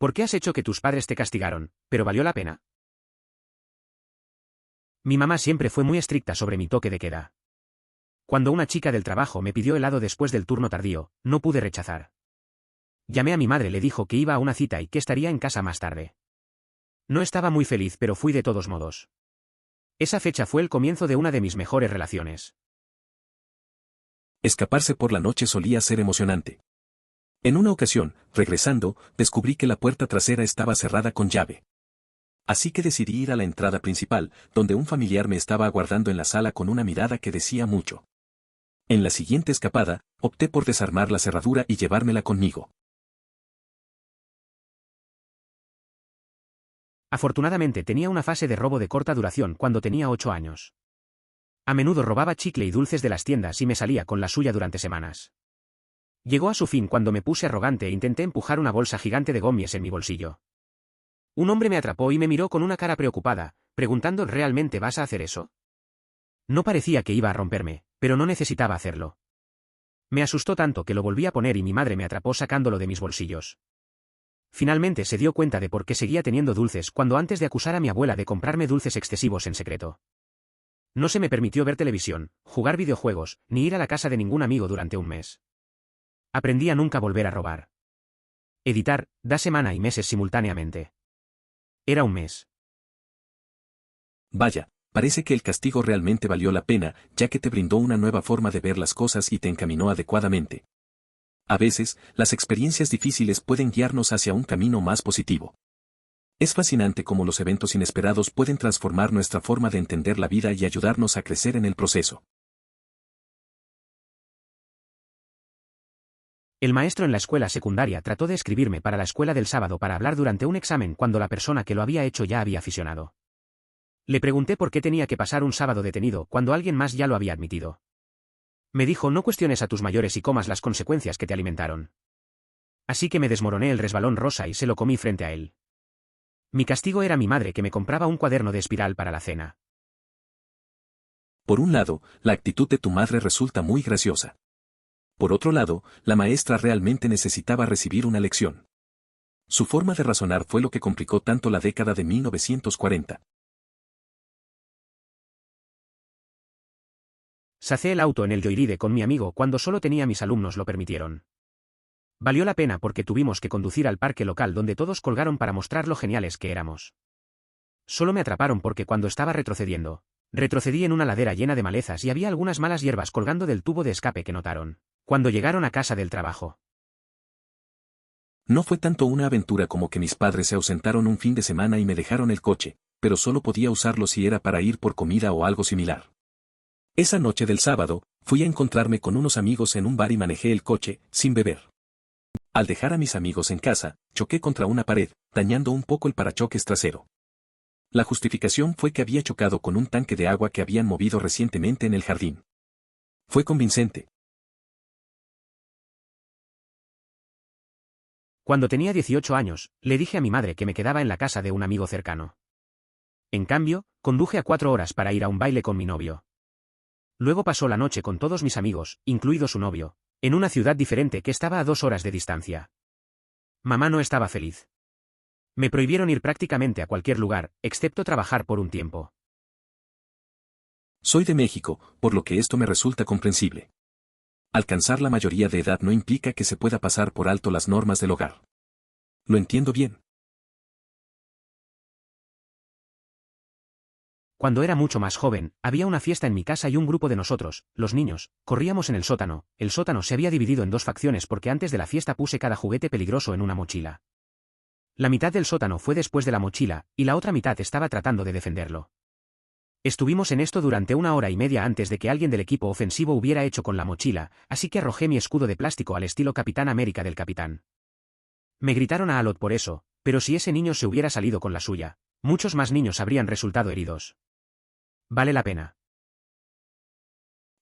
¿Por qué has hecho que tus padres te castigaron? ¿Pero valió la pena? Mi mamá siempre fue muy estricta sobre mi toque de queda. Cuando una chica del trabajo me pidió helado después del turno tardío, no pude rechazar. Llamé a mi madre, le dijo que iba a una cita y que estaría en casa más tarde. No estaba muy feliz, pero fui de todos modos. Esa fecha fue el comienzo de una de mis mejores relaciones. Escaparse por la noche solía ser emocionante. En una ocasión, regresando, descubrí que la puerta trasera estaba cerrada con llave. Así que decidí ir a la entrada principal, donde un familiar me estaba aguardando en la sala con una mirada que decía mucho. En la siguiente escapada, opté por desarmar la cerradura y llevármela conmigo. Afortunadamente tenía una fase de robo de corta duración cuando tenía 8 años. A menudo robaba chicle y dulces de las tiendas y me salía con la suya durante semanas. Llegó a su fin cuando me puse arrogante e intenté empujar una bolsa gigante de gomies en mi bolsillo. Un hombre me atrapó y me miró con una cara preocupada, preguntando ¿realmente vas a hacer eso? No parecía que iba a romperme, pero no necesitaba hacerlo. Me asustó tanto que lo volví a poner y mi madre me atrapó sacándolo de mis bolsillos. Finalmente se dio cuenta de por qué seguía teniendo dulces cuando antes de acusar a mi abuela de comprarme dulces excesivos en secreto. No se me permitió ver televisión, jugar videojuegos, ni ir a la casa de ningún amigo durante un mes. Aprendí a nunca volver a robar. Editar, da semana y meses simultáneamente. Era un mes. Vaya, parece que el castigo realmente valió la pena, ya que te brindó una nueva forma de ver las cosas y te encaminó adecuadamente. A veces, las experiencias difíciles pueden guiarnos hacia un camino más positivo. Es fascinante cómo los eventos inesperados pueden transformar nuestra forma de entender la vida y ayudarnos a crecer en el proceso. El maestro en la escuela secundaria trató de escribirme para la escuela del sábado para hablar durante un examen cuando la persona que lo había hecho ya había aficionado. Le pregunté por qué tenía que pasar un sábado detenido cuando alguien más ya lo había admitido. Me dijo: no cuestiones a tus mayores y comas las consecuencias que te alimentaron. Así que me desmoroné el resbalón rosa y se lo comí frente a él. Mi castigo era mi madre, que me compraba un cuaderno de espiral para la cena. Por un lado, la actitud de tu madre resulta muy graciosa. Por otro lado, la maestra realmente necesitaba recibir una lección. Su forma de razonar fue lo que complicó tanto la década de 1940. Sacé el auto en el Joyride con mi amigo cuando solo tenía mis alumnos lo permitieron. Valió la pena porque tuvimos que conducir al parque local donde todos colgaron para mostrar lo geniales que éramos. Solo me atraparon porque cuando estaba retrocedí en una ladera llena de malezas y había algunas malas hierbas colgando del tubo de escape que notaron cuando llegaron a casa del trabajo. No fue tanto una aventura como que mis padres se ausentaron un fin de semana y me dejaron el coche, pero solo podía usarlo si era para ir por comida o algo similar. Esa noche del sábado, fui a encontrarme con unos amigos en un bar y manejé el coche, sin beber. Al dejar a mis amigos en casa, choqué contra una pared, dañando un poco el parachoques trasero. La justificación fue que había chocado con un tanque de agua que habían movido recientemente en el jardín. Fue convincente. Cuando tenía 18 años, le dije a mi madre que me quedaba en la casa de un amigo cercano. En cambio, conduje a 4 horas para ir a un baile con mi novio. Luego pasó la noche con todos mis amigos, incluido su novio, en una ciudad diferente que estaba a 2 horas de distancia. Mamá no estaba feliz. Me prohibieron ir prácticamente a cualquier lugar, excepto trabajar por un tiempo. Soy de México, por lo que esto me resulta comprensible. Alcanzar la mayoría de edad no implica que se pueda pasar por alto las normas del hogar. Lo entiendo bien. Cuando era mucho más joven, había una fiesta en mi casa y un grupo de nosotros, los niños, corríamos en el sótano. El sótano se había dividido en 2 facciones porque antes de la fiesta puse cada juguete peligroso en una mochila. La mitad del sótano fue después de la mochila, y la otra mitad estaba tratando de defenderlo. Estuvimos en esto durante 1 hora y media antes de que alguien del equipo ofensivo hubiera hecho con la mochila, así que arrojé mi escudo de plástico al estilo Capitán América del capitán. Me gritaron a Alot por eso, pero si ese niño se hubiera salido con la suya, muchos más niños habrían resultado heridos. Vale la pena.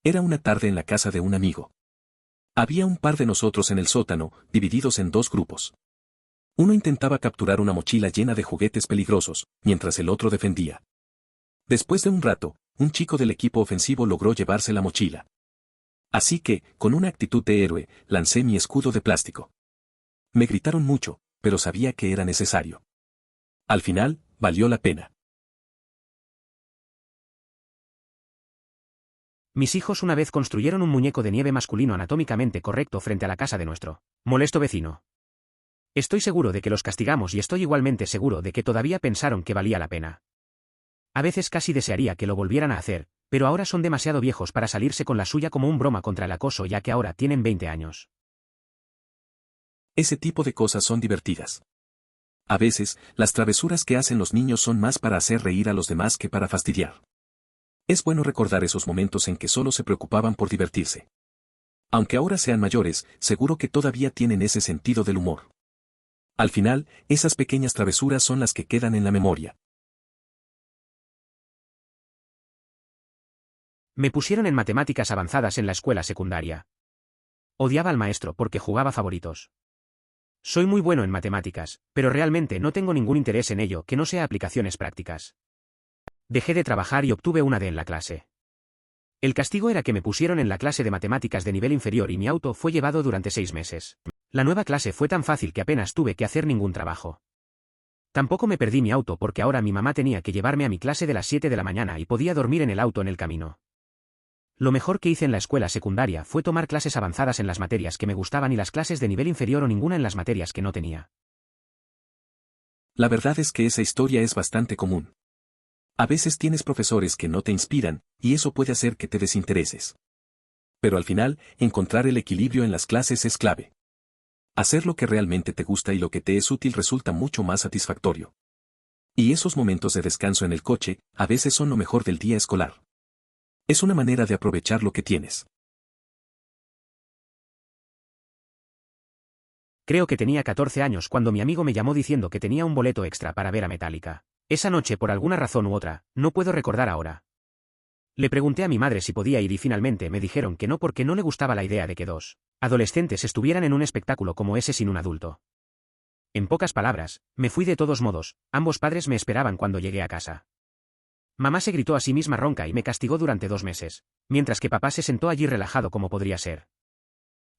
Era una tarde en la casa de un amigo. Había un par de nosotros en el sótano, divididos en 2 grupos. Uno intentaba capturar una mochila llena de juguetes peligrosos, mientras el otro defendía. Después de un rato, un chico del equipo ofensivo logró llevarse la mochila. Así que, con una actitud de héroe, lancé mi escudo de plástico. Me gritaron mucho, pero sabía que era necesario. Al final, valió la pena. Mis hijos una vez construyeron un muñeco de nieve masculino anatómicamente correcto frente a la casa de nuestro molesto vecino. Estoy seguro de que los castigamos y estoy igualmente seguro de que todavía pensaron que valía la pena. A veces casi desearía que lo volvieran a hacer, pero ahora son demasiado viejos para salirse con la suya como un broma contra el acoso ya que ahora tienen 20 años. Ese tipo de cosas son divertidas. A veces, las travesuras que hacen los niños son más para hacer reír a los demás que para fastidiar. Es bueno recordar esos momentos en que solo se preocupaban por divertirse. Aunque ahora sean mayores, seguro que todavía tienen ese sentido del humor. Al final, esas pequeñas travesuras son las que quedan en la memoria. Me pusieron en matemáticas avanzadas en la escuela secundaria. Odiaba al maestro porque jugaba favoritos. Soy muy bueno en matemáticas, pero realmente no tengo ningún interés en ello que no sea aplicaciones prácticas. Dejé de trabajar y obtuve una D en la clase. El castigo era que me pusieron en la clase de matemáticas de nivel inferior y mi auto fue llevado durante 6 meses. La nueva clase fue tan fácil que apenas tuve que hacer ningún trabajo. Tampoco me perdí mi auto porque ahora mi mamá tenía que llevarme a mi clase de las 7 de la mañana y podía dormir en el auto en el camino. Lo mejor que hice en la escuela secundaria fue tomar clases avanzadas en las materias que me gustaban y las clases de nivel inferior o ninguna en las materias que no tenía. La verdad es que esa historia es bastante común. A veces tienes profesores que no te inspiran, y eso puede hacer que te desintereses. Pero al final, encontrar el equilibrio en las clases es clave. Hacer lo que realmente te gusta y lo que te es útil resulta mucho más satisfactorio. Y esos momentos de descanso en el coche, a veces son lo mejor del día escolar. Es una manera de aprovechar lo que tienes. Creo que tenía 14 años cuando mi amigo me llamó diciendo que tenía un boleto extra para ver a Metallica. Esa noche por alguna razón u otra, no puedo recordar ahora. Le pregunté a mi madre si podía ir y finalmente me dijeron que no porque no le gustaba la idea de que dos adolescentes estuvieran en un espectáculo como ese sin un adulto. En pocas palabras, me fui de todos modos, ambos padres me esperaban cuando llegué a casa. Mamá se gritó a sí misma ronca y me castigó durante 2 meses, mientras que papá se sentó allí relajado como podría ser.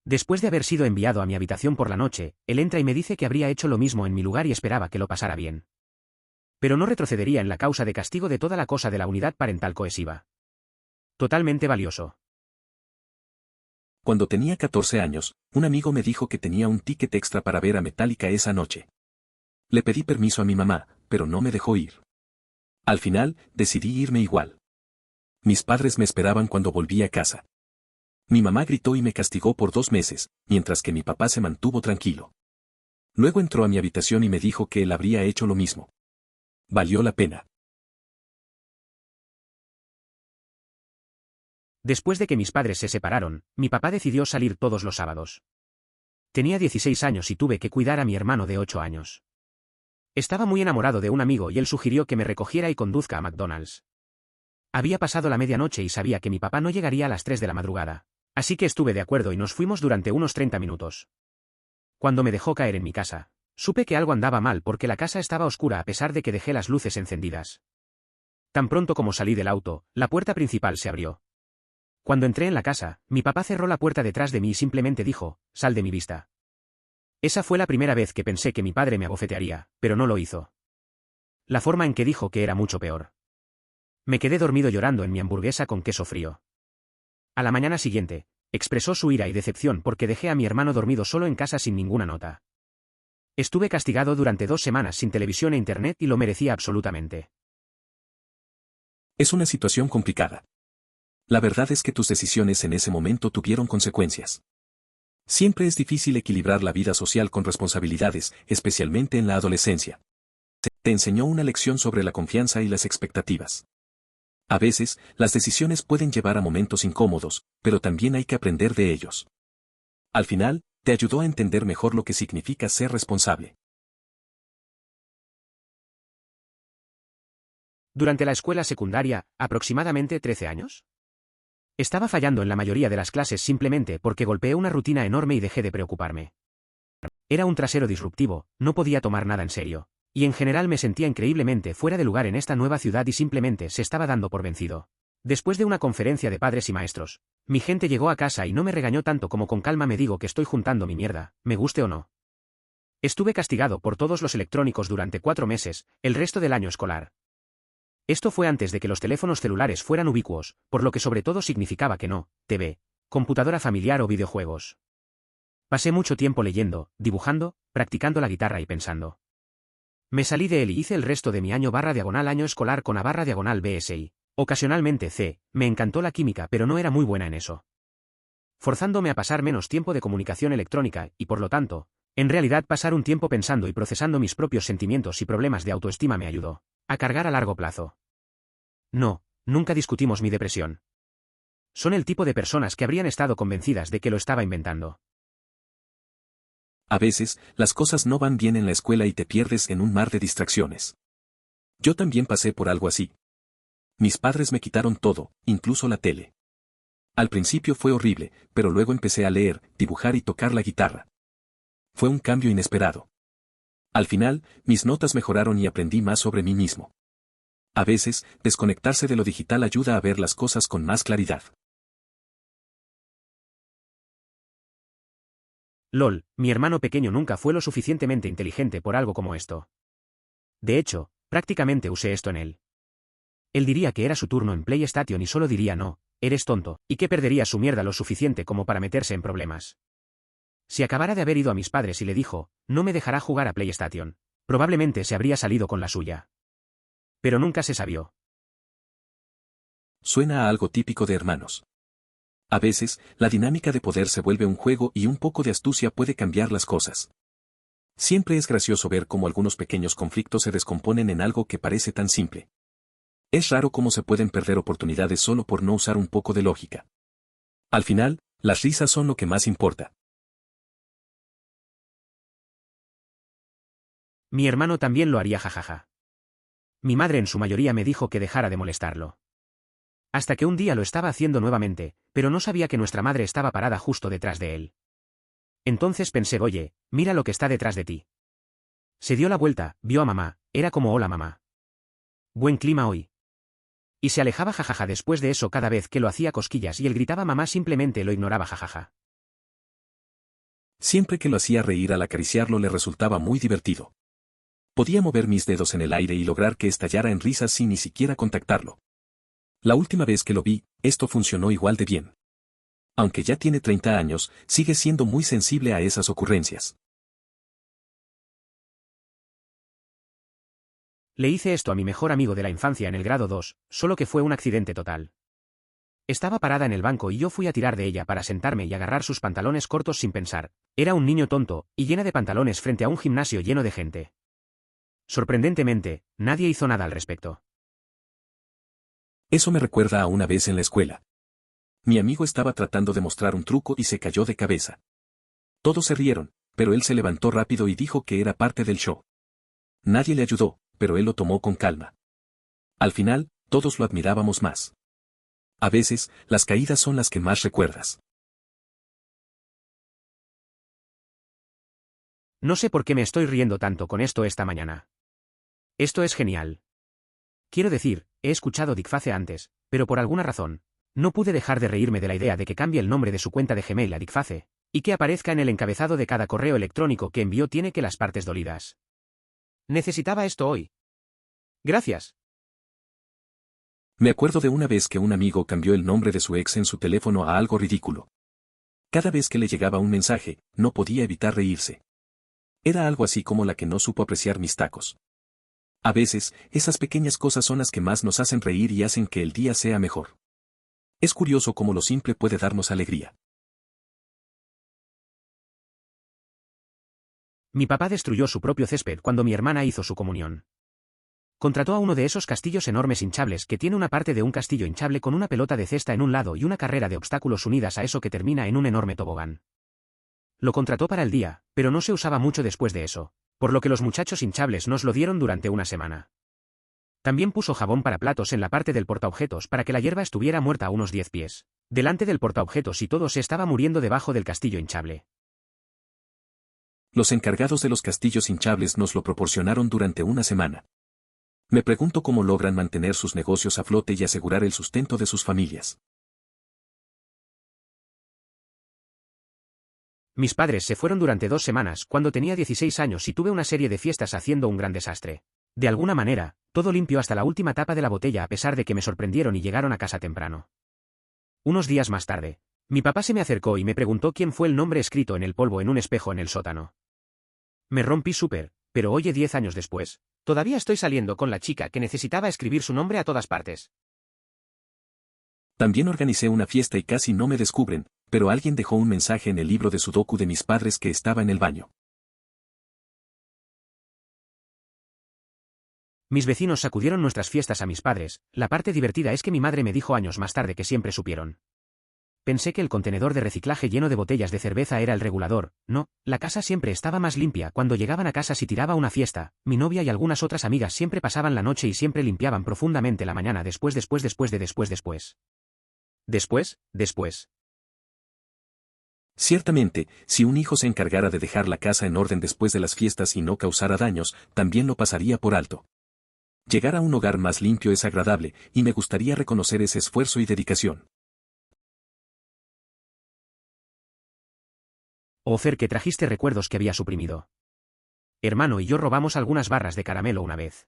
Después de haber sido enviado a mi habitación por la noche, él entra y me dice que habría hecho lo mismo en mi lugar y esperaba que lo pasara bien. Pero no retrocedería en la causa de castigo de toda la cosa de la unidad parental cohesiva. Totalmente valioso. Cuando tenía 14 años, un amigo me dijo que tenía un ticket extra para ver a Metallica esa noche. Le pedí permiso a mi mamá, pero no me dejó ir. Al final, decidí irme igual. Mis padres me esperaban cuando volví a casa. Mi mamá gritó y me castigó por 2 meses, mientras que mi papá se mantuvo tranquilo. Luego entró a mi habitación y me dijo que él habría hecho lo mismo. Valió la pena. Después de que mis padres se separaron, mi papá decidió salir todos los sábados. Tenía 16 años y tuve que cuidar a mi hermano de 8 años. Estaba muy enamorado de un amigo y él sugirió que me recogiera y conduzca a McDonald's. Había pasado la medianoche y sabía que mi papá no llegaría a las 3 de la madrugada. Así que estuve de acuerdo y nos fuimos durante unos 30 minutos. Cuando me dejó caer en mi casa, supe que algo andaba mal porque la casa estaba oscura a pesar de que dejé las luces encendidas. Tan pronto como salí del auto, la puerta principal se abrió. Cuando entré en la casa, mi papá cerró la puerta detrás de mí y simplemente dijo, «Sal de mi vista». Esa fue la primera vez que pensé que mi padre me abofetearía, pero no lo hizo. La forma en que dijo que era mucho peor. Me quedé dormido llorando en mi hamburguesa con queso frío. A la mañana siguiente, expresó su ira y decepción porque dejé a mi hermano dormido solo en casa sin ninguna nota. Estuve castigado durante 2 semanas sin televisión e internet y lo merecía absolutamente. Es una situación complicada. La verdad es que tus decisiones en ese momento tuvieron consecuencias. Siempre es difícil equilibrar la vida social con responsabilidades, especialmente en la adolescencia. Te enseñó una lección sobre la confianza y las expectativas. A veces, las decisiones pueden llevar a momentos incómodos, pero también hay que aprender de ellos. Al final, te ayudó a entender mejor lo que significa ser responsable. Durante la escuela secundaria, aproximadamente 13 años. Estaba fallando en la mayoría de las clases simplemente porque golpeé una rutina enorme y dejé de preocuparme. Era un trasero disruptivo, no podía tomar nada en serio. Y en general me sentía increíblemente fuera de lugar en esta nueva ciudad y simplemente se estaba dando por vencido. Después de una conferencia de padres y maestros, mi gente llegó a casa y no me regañó tanto como con calma me digo que estoy juntando mi mierda, me guste o no. Estuve castigado por todos los electrónicos durante 4 meses, el resto del año escolar. Esto fue antes de que los teléfonos celulares fueran ubicuos, por lo que sobre todo significaba que no, TV, computadora familiar o videojuegos. Pasé mucho tiempo leyendo, dibujando, practicando la guitarra y pensando. Me salí de él y hice el resto de mi año escolar con A/BSI. Ocasionalmente C, me encantó la química pero no era muy buena en eso. Forzándome a pasar menos tiempo de comunicación electrónica y por lo tanto, en realidad pasar un tiempo pensando y procesando mis propios sentimientos y problemas de autoestima me ayudó a cargar a largo plazo. No, nunca discutimos mi depresión. Son el tipo de personas que habrían estado convencidas de que lo estaba inventando. A veces, las cosas no van bien en la escuela y te pierdes en un mar de distracciones. Yo también pasé por algo así. Mis padres me quitaron todo, incluso la tele. Al principio fue horrible, pero luego empecé a leer, dibujar y tocar la guitarra. Fue un cambio inesperado. Al final, mis notas mejoraron y aprendí más sobre mí mismo. A veces, desconectarse de lo digital ayuda a ver las cosas con más claridad. LOL, mi hermano pequeño nunca fue lo suficientemente inteligente por algo como esto. De hecho, prácticamente usé esto en él. Él diría que era su turno en PlayStation y solo diría no, eres tonto, y que perdería su mierda lo suficiente como para meterse en problemas. Si acabara de haber ido a mis padres y le dijo, no me dejará jugar a PlayStation, probablemente se habría salido con la suya. Pero nunca se sabió. Suena a algo típico de hermanos. A veces, la dinámica de poder se vuelve un juego y un poco de astucia puede cambiar las cosas. Siempre es gracioso ver cómo algunos pequeños conflictos se descomponen en algo que parece tan simple. Es raro cómo se pueden perder oportunidades solo por no usar un poco de lógica. Al final, las risas son lo que más importa. Mi hermano también lo haría jajaja. Mi madre en su mayoría me dijo que dejara de molestarlo. Hasta que un día lo estaba haciendo nuevamente, pero no sabía que nuestra madre estaba parada justo detrás de él. Entonces pensé, oye, mira lo que está detrás de ti. Se dio la vuelta, vio a mamá, era como hola mamá. Buen clima hoy. Y se alejaba jajaja después de eso cada vez que lo hacía cosquillas y él gritaba mamá simplemente lo ignoraba jajaja. Siempre que lo hacía reír al acariciarlo le resultaba muy divertido. Podía mover mis dedos en el aire y lograr que estallara en risas sin ni siquiera contactarlo. La última vez que lo vi, esto funcionó igual de bien. Aunque ya tiene 30 años, sigue siendo muy sensible a esas ocurrencias. Le hice esto a mi mejor amigo de la infancia en el grado 2, solo que fue un accidente total. Estaba parada en el banco y yo fui a tirar de ella para sentarme y agarrar sus pantalones cortos sin pensar. Era un niño tonto, y llena de pantalones frente a un gimnasio lleno de gente. Sorprendentemente, nadie hizo nada al respecto. Eso me recuerda a una vez en la escuela. Mi amigo estaba tratando de mostrar un truco y se cayó de cabeza. Todos se rieron, pero él se levantó rápido y dijo que era parte del show. Nadie le ayudó, pero él lo tomó con calma. Al final, todos lo admirábamos más. A veces, las caídas son las que más recuerdas. No sé por qué me estoy riendo tanto con esto esta mañana. Esto es genial. Quiero decir, he escuchado Dickface antes, pero por alguna razón, no pude dejar de reírme de la idea de que cambie el nombre de su cuenta de Gmail a Dickface, y que aparezca en el encabezado de cada correo electrónico que envió tiene que las partes dolidas. Necesitaba esto hoy. Gracias. Me acuerdo de una vez que un amigo cambió el nombre de su ex en su teléfono a algo ridículo. Cada vez que le llegaba un mensaje, no podía evitar reírse. Era algo así como la que no supo apreciar mis tacos. A veces, esas pequeñas cosas son las que más nos hacen reír y hacen que el día sea mejor. Es curioso cómo lo simple puede darnos alegría. Mi papá destruyó su propio césped cuando mi hermana hizo su comunión. Contrató a uno de esos castillos enormes hinchables que tiene una parte de un castillo hinchable con una pelota de cesta en un lado y una carrera de obstáculos unidas a eso que termina en un enorme tobogán. Lo contrató para el día, pero no se usaba mucho después de eso, por lo que los muchachos hinchables nos lo dieron durante una semana. También puso jabón para platos en la parte del portaobjetos para que la hierba estuviera muerta a unos 10 pies, delante del portaobjetos y todo se estaba muriendo debajo del castillo hinchable. Los encargados de los castillos hinchables nos lo proporcionaron durante una semana. Me pregunto cómo logran mantener sus negocios a flote y asegurar el sustento de sus familias. Mis padres se fueron durante 2 semanas, cuando tenía 16 años y tuve una serie de fiestas haciendo un gran desastre. De alguna manera, todo limpio hasta la última tapa de la botella a pesar de que me sorprendieron y llegaron a casa temprano. Unos días más tarde, mi papá se me acercó y me preguntó quién fue el nombre escrito en el polvo en un espejo en el sótano. Me rompí súper, pero oye 10 años después, todavía estoy saliendo con la chica que necesitaba escribir su nombre a todas partes. También organicé una fiesta y casi no me descubren, pero alguien dejó un mensaje en el libro de sudoku de mis padres que estaba en el baño. Mis vecinos sacudieron nuestras fiestas a mis padres. La parte divertida es que mi madre me dijo años más tarde que siempre supieron. Pensé que el contenedor de reciclaje lleno de botellas de cerveza era el regulador. No, la casa siempre estaba más limpia. Cuando llegaban a casa si tiraba una fiesta, mi novia y algunas otras amigas siempre pasaban la noche y siempre limpiaban profundamente la mañana después. Ciertamente, si un hijo se encargara de dejar la casa en orden después de las fiestas y no causara daños, también lo pasaría por alto. Llegar a un hogar más limpio es agradable, y me gustaría reconocer ese esfuerzo y dedicación. Fer, que trajiste recuerdos que había suprimido. Hermano y yo robamos algunas barras de caramelo una vez.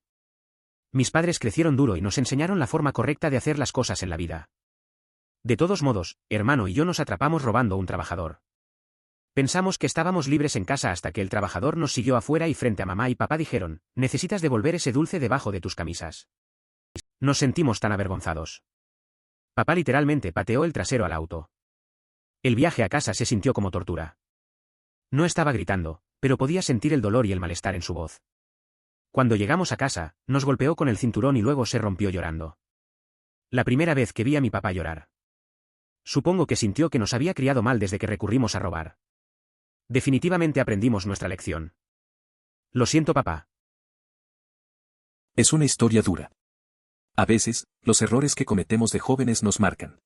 Mis padres crecieron duro y nos enseñaron la forma correcta de hacer las cosas en la vida. De todos modos, hermano y yo nos atrapamos robando un trabajador. Pensamos que estábamos libres en casa hasta que el trabajador nos siguió afuera y frente a mamá y papá dijeron, necesitas devolver ese dulce debajo de tus camisas. Nos sentimos tan avergonzados. Papá literalmente pateó el trasero al auto. El viaje a casa se sintió como tortura. No estaba gritando, pero podía sentir el dolor y el malestar en su voz. Cuando llegamos a casa, nos golpeó con el cinturón y luego se rompió llorando. La primera vez que vi a mi papá llorar. Supongo que sintió que nos había criado mal desde que recurrimos a robar. Definitivamente aprendimos nuestra lección. Lo siento, papá. Es una historia dura. A veces, los errores que cometemos de jóvenes nos marcan.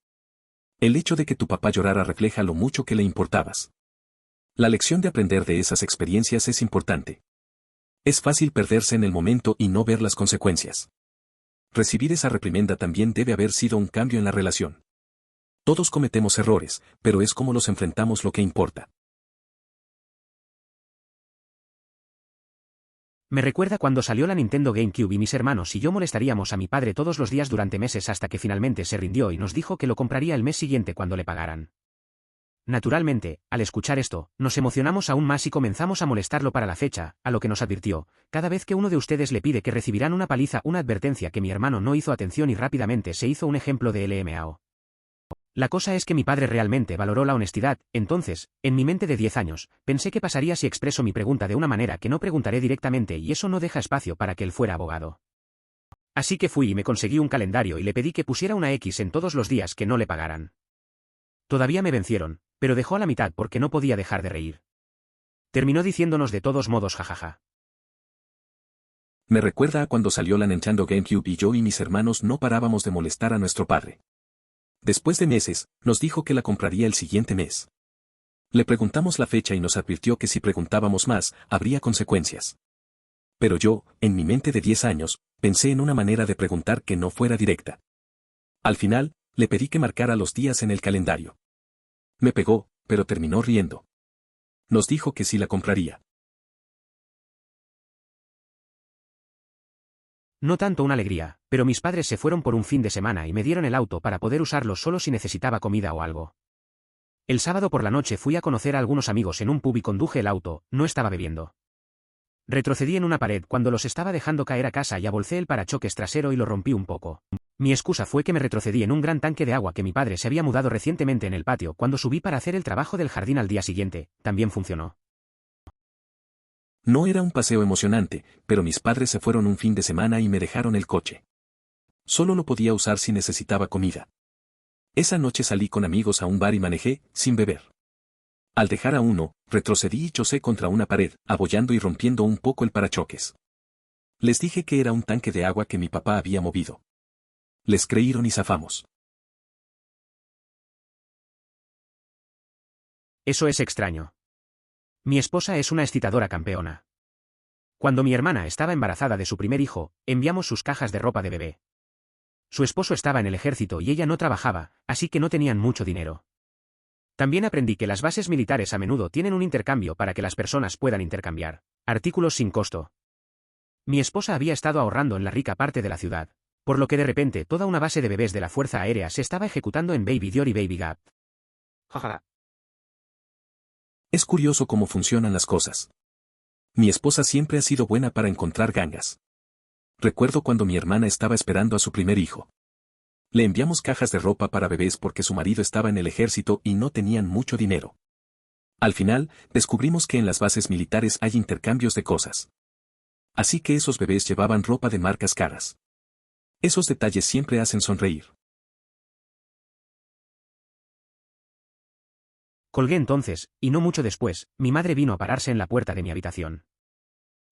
El hecho de que tu papá llorara refleja lo mucho que le importabas. La lección de aprender de esas experiencias es importante. Es fácil perderse en el momento y no ver las consecuencias. Recibir esa reprimenda también debe haber sido un cambio en la relación. Todos cometemos errores, pero es cómo los enfrentamos lo que importa. Me recuerda cuando salió la Nintendo GameCube y mis hermanos y yo molestaríamos a mi padre todos los días durante meses hasta que finalmente se rindió y nos dijo que lo compraría el mes siguiente cuando le pagaran. Naturalmente, al escuchar esto, nos emocionamos aún más y comenzamos a molestarlo para la fecha, a lo que nos advirtió, cada vez que uno de ustedes le pide que recibirán una paliza, una advertencia que mi hermano no hizo atención y rápidamente se hizo un ejemplo de LMAO. La cosa es que mi padre realmente valoró la honestidad. Entonces, en mi mente de 10 años, pensé qué pasaría si expreso mi pregunta de una manera que no preguntaré directamente y eso no deja espacio para que él fuera abogado. Así que fui y me conseguí un calendario y le pedí que pusiera una X en todos los días que no le pagaran. Todavía me vencieron, pero dejó a la mitad porque no podía dejar de reír. Terminó diciéndonos de todos modos jajaja. Me recuerda a cuando salió la Nintendo GameCube y yo y mis hermanos no parábamos de molestar a nuestro padre. Después de meses, nos dijo que la compraría el siguiente mes. Le preguntamos la fecha y nos advirtió que si preguntábamos más, habría consecuencias. Pero yo, en mi mente de 10 años, pensé en una manera de preguntar que no fuera directa. Al final, le pedí que marcara los días en el calendario. Me pegó, pero terminó riendo. Nos dijo que sí la compraría. No tanto una alegría, pero mis padres se fueron por un fin de semana y me dieron el auto para poder usarlo solo si necesitaba comida o algo. El sábado por la noche fui a conocer a algunos amigos en un pub y conduje el auto, no estaba bebiendo. Retrocedí en una pared cuando los estaba dejando caer a casa y abolcé el parachoques trasero y lo rompí un poco. Mi excusa fue que me retrocedí en un gran tanque de agua que mi padre se había mudado recientemente en el patio cuando subí para hacer el trabajo del jardín al día siguiente, también funcionó. No era un paseo emocionante, pero mis padres se fueron un fin de semana y me dejaron el coche. Solo lo podía usar si necesitaba comida. Esa noche salí con amigos a un bar y manejé, sin beber. Al dejar a uno, retrocedí y chocé contra una pared, abollando y rompiendo un poco el parachoques. Les dije que era un tanque de agua que mi papá había movido. Les creyeron y zafamos. Eso es extraño. Mi esposa es una excitadora campeona. Cuando mi hermana estaba embarazada de su primer hijo, enviamos sus cajas de ropa de bebé. Su esposo estaba en el ejército y ella no trabajaba, así que no tenían mucho dinero. También aprendí que las bases militares a menudo tienen un intercambio para que las personas puedan intercambiar artículos sin costo. Mi esposa había estado ahorrando en la rica parte de la ciudad, por lo que de repente toda una base de bebés de la Fuerza Aérea se estaba ejecutando en Baby Dior y Baby Gap. Jaja. Es curioso cómo funcionan las cosas. Mi esposa siempre ha sido buena para encontrar gangas. Recuerdo cuando mi hermana estaba esperando a su primer hijo. Le enviamos cajas de ropa para bebés porque su marido estaba en el ejército y no tenían mucho dinero. Al final, descubrimos que en las bases militares hay intercambios de cosas. Así que esos bebés llevaban ropa de marcas caras. Esos detalles siempre hacen sonreír. Colgué entonces, y no mucho después, mi madre vino a pararse en la puerta de mi habitación.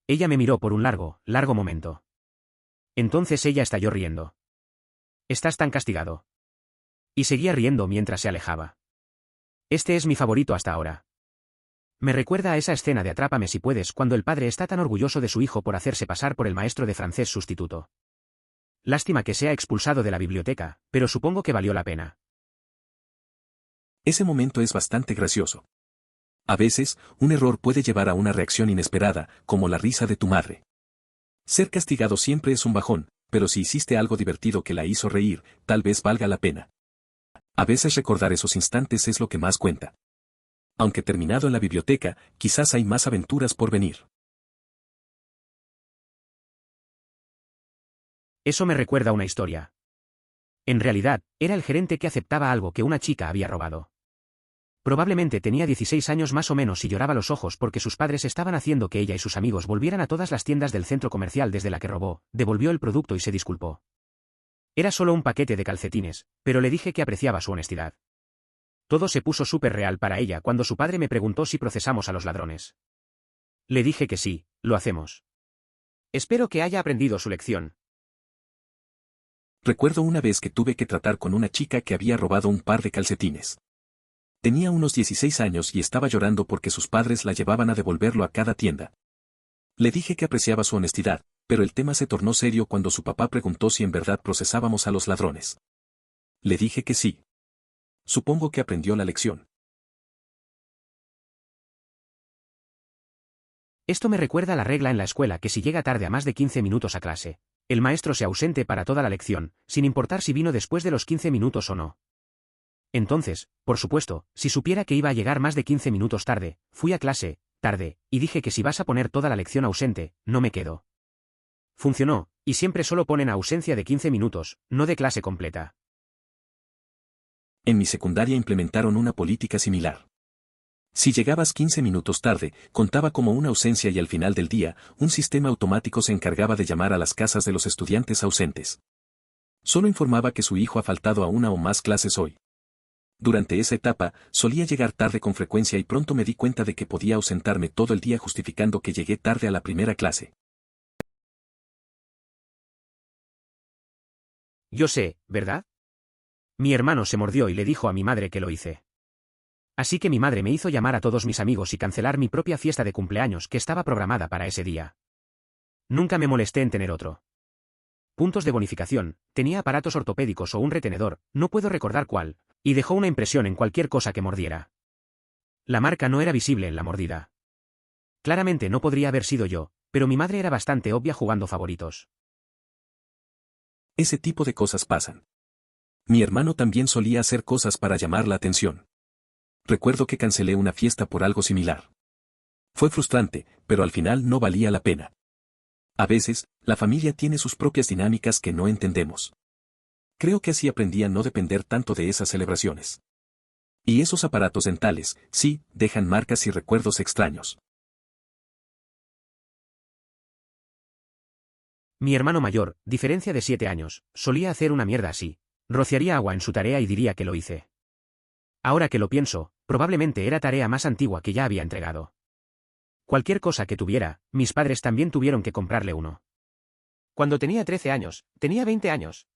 Ella me miró por un largo momento. Entonces ella estalló riendo. «Estás tan castigado». Y seguía riendo mientras se alejaba. Este es mi favorito hasta ahora. Me recuerda a esa escena de Atrápame si puedes cuando el padre está tan orgulloso de su hijo por hacerse pasar por el maestro de francés sustituto. Lástima que sea expulsado de la biblioteca, pero supongo que valió la pena. Ese momento es bastante gracioso. A veces, un error puede llevar a una reacción inesperada, como la risa de tu madre. Ser castigado siempre es un bajón, pero si hiciste algo divertido que la hizo reír, tal vez valga la pena. A veces recordar esos instantes es lo que más cuenta. Aunque terminado en la biblioteca, quizás hay más aventuras por venir. Eso me recuerda una historia. En realidad, era el gerente que aceptaba algo que una chica había robado. Probablemente tenía 16 años más o menos y lloraba los ojos porque sus padres estaban haciendo que ella y sus amigos volvieran a todas las tiendas del centro comercial desde la que robó, devolvió el producto y se disculpó. Era solo un paquete de calcetines, pero le dije que apreciaba su honestidad. Todo se puso súper real para ella cuando su padre me preguntó si procesamos a los ladrones. Le dije que sí, lo hacemos. Espero que haya aprendido su lección. Recuerdo una vez que tuve que tratar con una chica que había robado un par de calcetines. Tenía unos 16 años y estaba llorando porque sus padres la llevaban a devolverlo a cada tienda. Le dije que apreciaba su honestidad, pero el tema se tornó serio cuando su papá preguntó si en verdad procesábamos a los ladrones. Le dije que sí. Supongo que aprendió la lección. Esto me recuerda a la regla en la escuela que si llega tarde a más de 15 minutos a clase, el maestro se ausente para toda la lección, sin importar si vino después de los 15 minutos o no. Entonces, por supuesto, si supiera que iba a llegar más de 15 minutos tarde, fui a clase, tarde, y dije que si vas a poner toda la lección ausente, no me quedo. Funcionó, y siempre solo ponen ausencia de 15 minutos, no de clase completa. En mi secundaria implementaron una política similar. Si llegabas 15 minutos tarde, contaba como una ausencia y al final del día, un sistema automático se encargaba de llamar a las casas de los estudiantes ausentes. Solo informaba que su hijo ha faltado a una o más clases hoy. Durante esa etapa, solía llegar tarde con frecuencia y pronto me di cuenta de que podía ausentarme todo el día justificando que llegué tarde a la primera clase. Yo sé, ¿verdad? Mi hermano se mordió y le dijo a mi madre que lo hice. Así que mi madre me hizo llamar a todos mis amigos y cancelar mi propia fiesta de cumpleaños que estaba programada para ese día. Nunca me molesté en tener otro. Puntos de bonificación, tenía aparatos ortopédicos o un retenedor, no puedo recordar cuál, y dejó una impresión en cualquier cosa que mordiera. La marca no era visible en la mordida. Claramente no podría haber sido yo, pero mi madre era bastante obvia jugando favoritos. Ese tipo de cosas pasan. Mi hermano también solía hacer cosas para llamar la atención. Recuerdo que cancelé una fiesta por algo similar. Fue frustrante, pero al final no valía la pena. A veces, la familia tiene sus propias dinámicas que no entendemos. Creo que así aprendí a no depender tanto de esas celebraciones. Y esos aparatos dentales, sí, dejan marcas y recuerdos extraños. Mi hermano mayor, diferencia de 7 años, solía hacer una mierda así. Rociaría agua en su tarea y diría que lo hice. Ahora que lo pienso, probablemente era tarea más antigua que ya había entregado. Cualquier cosa que tuviera, mis padres también tuvieron que comprarle uno. Cuando tenía 13 años, tenía 20 años.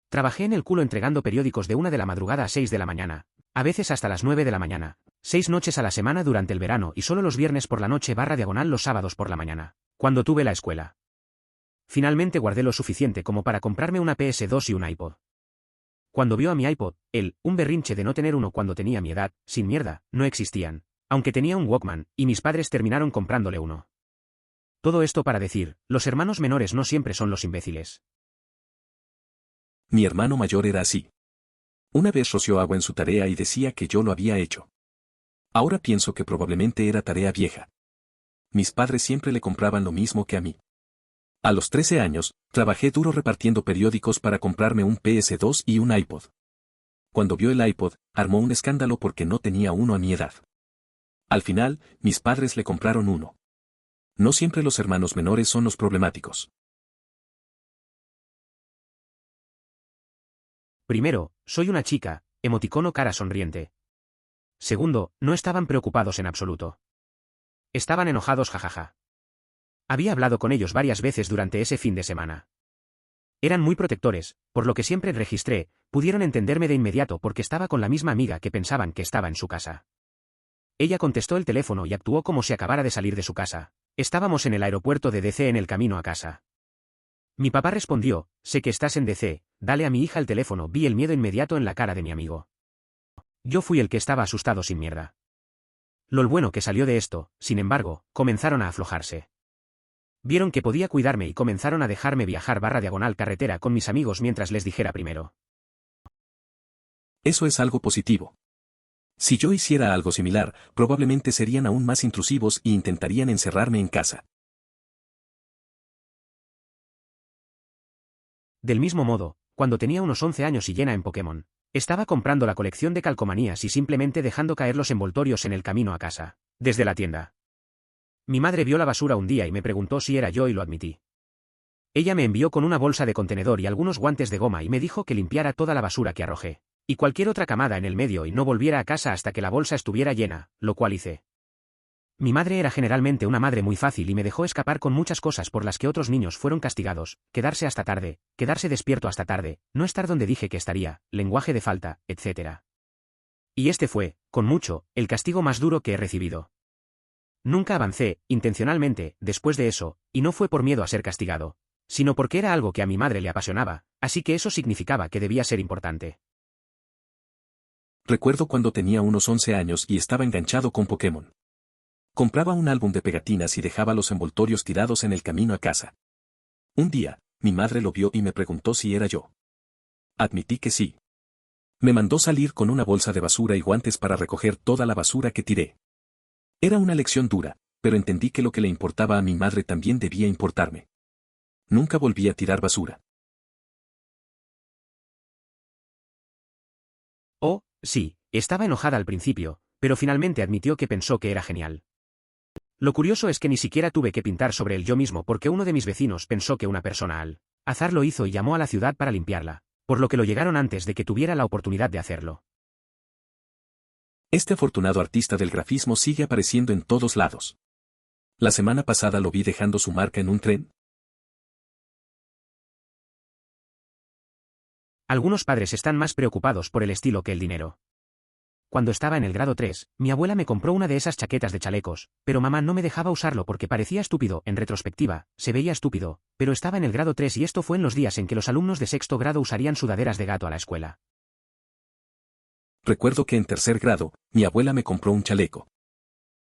Trabajé en el culo entregando periódicos de 1 de la madrugada a 6 de la mañana, a veces hasta las 9 de la mañana, 6 noches a la semana durante el verano y solo los viernes por la noche /diagonal los sábados por la mañana, cuando tuve la escuela. Finalmente guardé lo suficiente como para comprarme una PS2 y un iPod. Cuando vio a mi iPod, un berrinche de no tener uno cuando tenía mi edad, sin mierda, no existían. Aunque tenía un Walkman, y mis padres terminaron comprándole uno. Todo esto para decir, los hermanos menores no siempre son los imbéciles. Mi hermano mayor era así. Una vez roció agua en su tarea y decía que yo lo había hecho. Ahora pienso que probablemente era tarea vieja. Mis padres siempre le compraban lo mismo que a mí. A los 13 años, trabajé duro repartiendo periódicos para comprarme un PS2 y un iPod. Cuando vio el iPod, armó un escándalo porque no tenía uno a mi edad. Al final, mis padres le compraron uno. No siempre los hermanos menores son los problemáticos. Primero, soy una chica, emoticono cara sonriente. Segundo, no estaban preocupados en absoluto. Estaban enojados jajaja. Había hablado con ellos varias veces durante ese fin de semana. Eran muy protectores, por lo que siempre registré, pudieron entenderme de inmediato porque estaba con la misma amiga que pensaban que estaba en su casa. Ella contestó el teléfono y actuó como si acabara de salir de su casa. Estábamos en el aeropuerto de DC en el camino a casa. Mi papá respondió, sé que estás en DC, dale a mi hija el teléfono. Vi el miedo inmediato en la cara de mi amigo. Yo fui el que estaba asustado sin mierda. Lo bueno que salió de esto, sin embargo, comenzaron a aflojarse. Vieron que podía cuidarme y comenzaron a dejarme viajar /diagonal carretera con mis amigos mientras les dijera primero. Eso es algo positivo. Si yo hiciera algo similar, probablemente serían aún más intrusivos y intentarían encerrarme en casa. Del mismo modo, cuando tenía unos 11 años y llena en Pokémon, estaba comprando la colección de calcomanías y simplemente dejando caer los envoltorios en el camino a casa, desde la tienda. Mi madre vio la basura un día y me preguntó si era yo y lo admití. Ella me envió con una bolsa de contenedor y algunos guantes de goma y me dijo que limpiara toda la basura que arrojé, y cualquier otra camada en el medio y no volviera a casa hasta que la bolsa estuviera llena, lo cual hice. Mi madre era generalmente una madre muy fácil y me dejó escapar con muchas cosas por las que otros niños fueron castigados, quedarse hasta tarde, quedarse despierto hasta tarde, no estar donde dije que estaría, lenguaje de falta, etc. Y este fue, con mucho, el castigo más duro que he recibido. Nunca avancé, intencionalmente, después de eso, y no fue por miedo a ser castigado, sino porque era algo que a mi madre le apasionaba, así que eso significaba que debía ser importante. Recuerdo cuando tenía unos 11 años y estaba enganchado con Pokémon. Compraba un álbum de pegatinas y dejaba los envoltorios tirados en el camino a casa. Un día, mi madre lo vio y me preguntó si era yo. Admití que sí. Me mandó salir con una bolsa de basura y guantes para recoger toda la basura que tiré. Era una lección dura, pero entendí que lo que le importaba a mi madre también debía importarme. Nunca volví a tirar basura. Oh, sí, estaba enojada al principio, pero finalmente admitió que pensó que era genial. Lo curioso es que ni siquiera tuve que pintar sobre él yo mismo porque uno de mis vecinos pensó que una persona al azar lo hizo y llamó a la ciudad para limpiarla, por lo que lo llegaron antes de que tuviera la oportunidad de hacerlo. Este afortunado artista del grafismo sigue apareciendo en todos lados. La semana pasada lo vi dejando su marca en un tren. Algunos padres están más preocupados por el estilo que el dinero. Cuando estaba en el grado 3, mi abuela me compró una de esas chaquetas de chalecos, pero mamá no me dejaba usarlo porque parecía estúpido. En retrospectiva, se veía estúpido, pero estaba en el grado 3 y esto fue en los días en que los alumnos de sexto grado usarían sudaderas de gato a la escuela. Recuerdo que en tercer grado, mi abuela me compró un chaleco.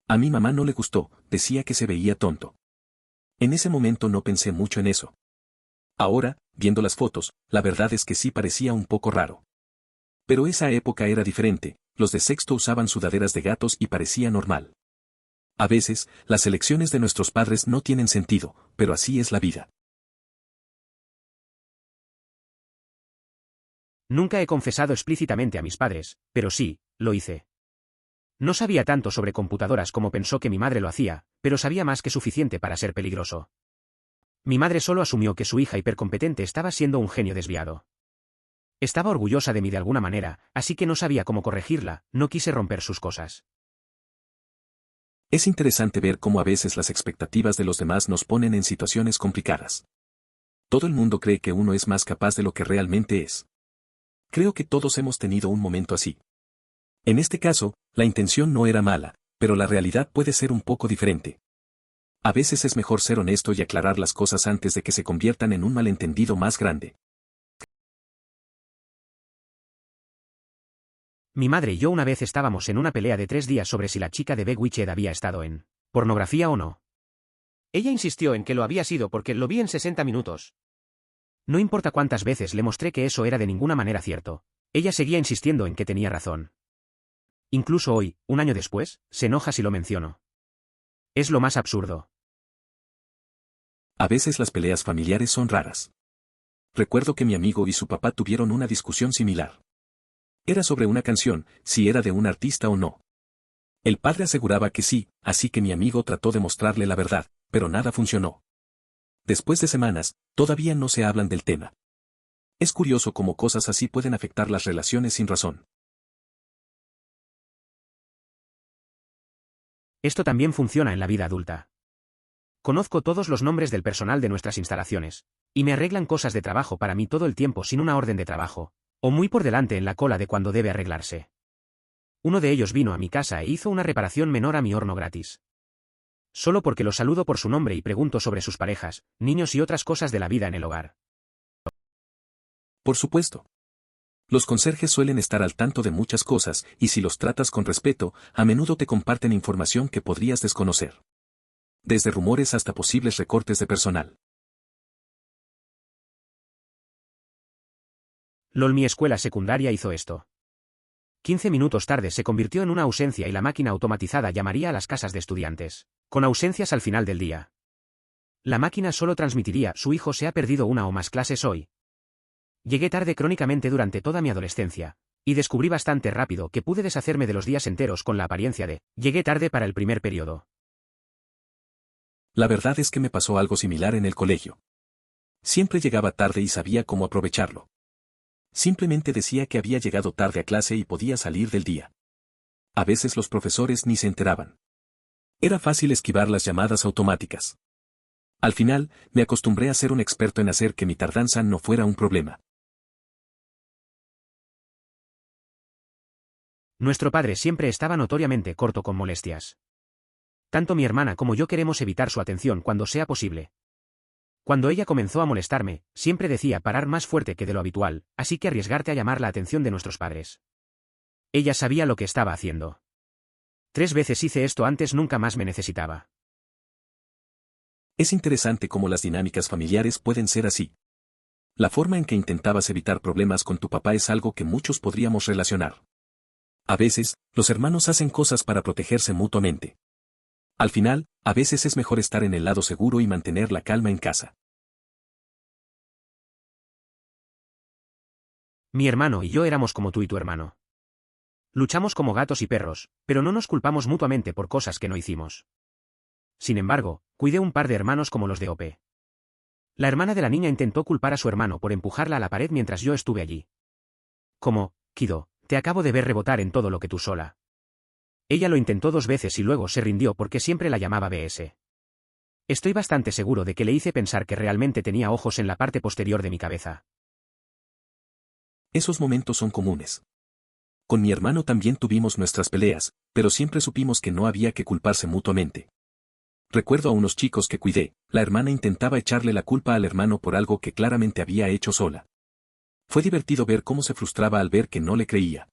A mi mamá no le gustó, decía que se veía tonto. En ese momento no pensé mucho en eso. Ahora, viendo las fotos, la verdad es que sí parecía un poco raro. Pero esa época era diferente, los de sexto usaban sudaderas de gatos y parecía normal. A veces, las elecciones de nuestros padres no tienen sentido, pero así es la vida. Nunca he confesado explícitamente a mis padres, pero sí, lo hice. No sabía tanto sobre computadoras como pensó que mi madre lo hacía, pero sabía más que suficiente para ser peligroso. Mi madre solo asumió que su hija hipercompetente estaba siendo un genio desviado. Estaba orgullosa de mí de alguna manera, así que no sabía cómo corregirla, no quise romper sus cosas. Es interesante ver cómo a veces las expectativas de los demás nos ponen en situaciones complicadas. Todo el mundo cree que uno es más capaz de lo que realmente es. Creo que todos hemos tenido un momento así. En este caso, la intención no era mala, pero la realidad puede ser un poco diferente. A veces es mejor ser honesto y aclarar las cosas antes de que se conviertan en un malentendido más grande. Mi madre y yo una vez estábamos en una pelea de 3 días sobre si la chica de Bewitched había estado en pornografía o no. Ella insistió en que lo había sido porque lo vi en 60 minutos. No importa cuántas veces le mostré que eso era de ninguna manera cierto. Ella seguía insistiendo en que tenía razón. Incluso hoy, un año después, se enoja si lo menciono. Es lo más absurdo. A veces las peleas familiares son raras. Recuerdo que mi amigo y su papá tuvieron una discusión similar. Era sobre una canción, si era de un artista o no. El padre aseguraba que sí, así que mi amigo trató de mostrarle la verdad, pero nada funcionó. Después de semanas, todavía no se hablan del tema. Es curioso cómo cosas así pueden afectar las relaciones sin razón. Esto también funciona en la vida adulta. Conozco todos los nombres del personal de nuestras instalaciones, y me arreglan cosas de trabajo para mí todo el tiempo sin una orden de trabajo, o muy por delante en la cola de cuando debe arreglarse. Uno de ellos vino a mi casa e hizo una reparación menor a mi horno gratis. Solo porque lo saludo por su nombre y pregunto sobre sus parejas, niños y otras cosas de la vida en el hogar. Por supuesto. Los conserjes suelen estar al tanto de muchas cosas, y si los tratas con respeto, a menudo te comparten información que podrías desconocer. Desde rumores hasta posibles recortes de personal. Mi escuela secundaria hizo esto. 15 minutos tarde se convirtió en una ausencia y la máquina automatizada llamaría a las casas de estudiantes, con ausencias al final del día. La máquina solo transmitiría: su hijo se ha perdido una o más clases hoy. Llegué tarde crónicamente durante toda mi adolescencia, y descubrí bastante rápido que pude deshacerme de los días enteros con la apariencia de llegué tarde para el primer periodo. La verdad es que me pasó algo similar en el colegio. Siempre llegaba tarde y sabía cómo aprovecharlo. Simplemente decía que había llegado tarde a clase y podía salir del día. A veces los profesores ni se enteraban. Era fácil esquivar las llamadas automáticas. Al final, me acostumbré a ser un experto en hacer que mi tardanza no fuera un problema. Nuestro padre siempre estaba notoriamente corto con molestias. Tanto mi hermana como yo queremos evitar su atención cuando sea posible. Cuando ella comenzó a molestarme, siempre decía parar más fuerte que de lo habitual, así que arriesgarte a llamar la atención de nuestros padres. Ella sabía lo que estaba haciendo. 3 veces hice esto antes, nunca más me necesitaba. Es interesante cómo las dinámicas familiares pueden ser así. La forma en que intentabas evitar problemas con tu papá es algo que muchos podríamos relacionar. A veces, los hermanos hacen cosas para protegerse mutuamente. Al final, a veces es mejor estar en el lado seguro y mantener la calma en casa. Mi hermano y yo éramos como tú y tu hermano. Luchamos como gatos y perros, pero no nos culpamos mutuamente por cosas que no hicimos. Sin embargo, cuidé un par de hermanos como los de OP. La hermana de la niña intentó culpar a su hermano por empujarla a la pared mientras yo estuve allí. Como, Kido, te acabo de ver rebotar en todo lo que tú sola. Ella lo intentó 2 veces y luego se rindió porque siempre la llamaba BS. Estoy bastante seguro de que le hice pensar que realmente tenía ojos en la parte posterior de mi cabeza. Esos momentos son comunes. Con mi hermano también tuvimos nuestras peleas, pero siempre supimos que no había que culparse mutuamente. Recuerdo a unos chicos que cuidé, la hermana intentaba echarle la culpa al hermano por algo que claramente había hecho sola. Fue divertido ver cómo se frustraba al ver que no le creía.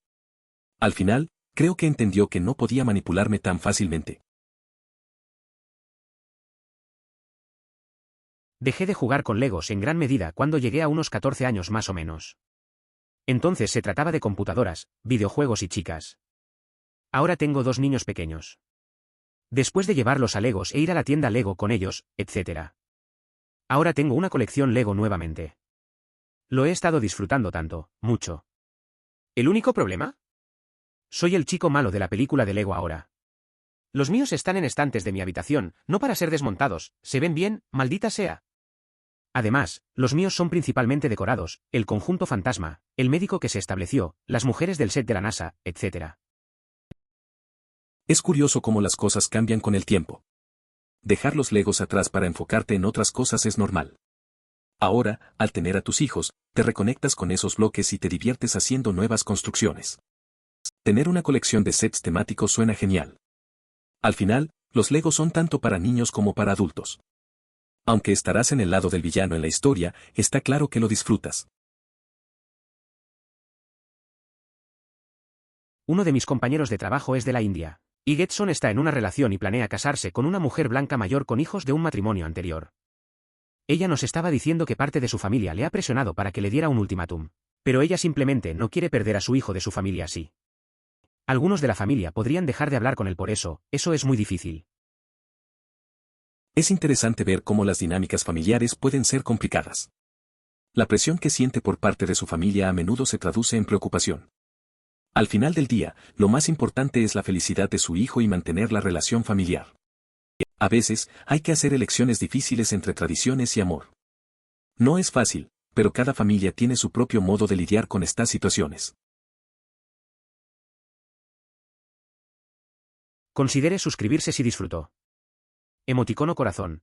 Al final, creo que entendió que no podía manipularme tan fácilmente. Dejé de jugar con Legos en gran medida cuando llegué a unos 14 años más o menos. Entonces se trataba de computadoras, videojuegos y chicas. Ahora tengo 2 niños pequeños. Después de llevarlos a Legos e ir a la tienda Lego con ellos, etc. Ahora tengo una colección Lego nuevamente. Lo he estado disfrutando tanto, mucho. ¿El único problema? Soy el chico malo de la película de Lego ahora. Los míos están en estantes de mi habitación, no para ser desmontados, se ven bien, maldita sea. Además, los míos son principalmente decorados, el conjunto fantasma, el médico que se estableció, las mujeres del set de la NASA, etc. Es curioso cómo las cosas cambian con el tiempo. Dejar los Legos atrás para enfocarte en otras cosas es normal. Ahora, al tener a tus hijos, te reconectas con esos bloques y te diviertes haciendo nuevas construcciones. Tener una colección de sets temáticos suena genial. Al final, los Legos son tanto para niños como para adultos. Aunque estarás en el lado del villano en la historia, está claro que lo disfrutas. Uno de mis compañeros de trabajo es de la India, y Getson está en una relación y planea casarse con una mujer blanca mayor con hijos de un matrimonio anterior. Ella nos estaba diciendo que parte de su familia le ha presionado para que le diera un ultimátum, pero ella simplemente no quiere perder a su hijo de su familia así. Algunos de la familia podrían dejar de hablar con él por eso es muy difícil. Es interesante ver cómo las dinámicas familiares pueden ser complicadas. La presión que siente por parte de su familia a menudo se traduce en preocupación. Al final del día, lo más importante es la felicidad de su hijo y mantener la relación familiar. A veces, hay que hacer elecciones difíciles entre tradiciones y amor. No es fácil, pero cada familia tiene su propio modo de lidiar con estas situaciones. Considere suscribirse si disfrutó. Emoticono corazón.